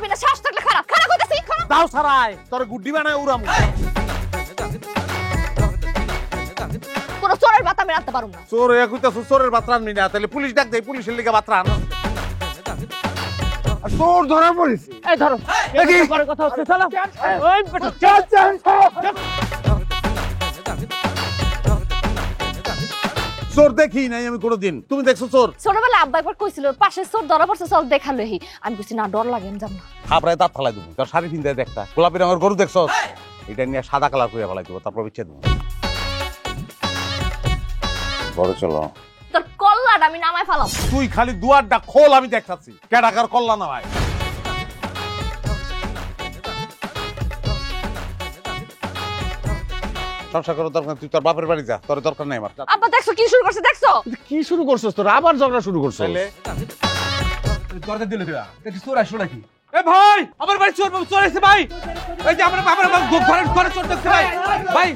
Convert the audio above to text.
পারবি না, শ্বাস থাকলে খারাপ খারাপ হইতাছি। দাও সারাই তোর গুড্ডি বানায় উড়াম। কোন চোরের বাত আমি রাখতে পারুম না। চোর হয়ে কইতাছ, চোরের বাত রানবি না, তাহলে পুলিশ ডাক দেয়, পুলিশের লিগে বাত রান। তোর ধরা পড়েছে। এই ধরো দেখি পরে কথা হচ্ছে, চলো। ওই বেটা, চল চল চোর দেখি নাই আমি কোনোদিন, তুমি দেখছো চোর? ছোটবেলা আব্বা একবার কইছিল পাশে চোর ধরা পড়ছে, চল দেখালো হি। আমি কইছি না, ডর লাগে, আমি যাব না। খাবরায় দাঁত ফালাই দেবো, তোর শাড়ি পিন্ধায় দেখটা গোলাপি রঙের গরু দেখছো, এটা নিয়ে সাদা কালার করে ফেলাই দেবো, তারপর বিচ্ছেদ দেবো। বড় চলো, তোর কল্লাটা আমি নামায় ফেলাম। তুই খালি দুয়ারটা খোল, আমি দেখতাছি কে ডাকার কল্লা না ভাই। সংসার করার দরকার, তুই তোর বাপের বাড়ি যা, তোর দরকার নাই আমার। আব্বা দেখছো কি শুরু করছে, দেখছো? কি শুরু করছস তোরা? আবার ঝগড়া শুরু করছস? তাহলে দরজা দিল কিরা? দেখি চোর আসলো নাকি? এ ভাই, আমার বাড়ি চোর, চোর এসেছে ভাই। এই যে আমরা ঘরে চোর দেখছে ভাই। ভাই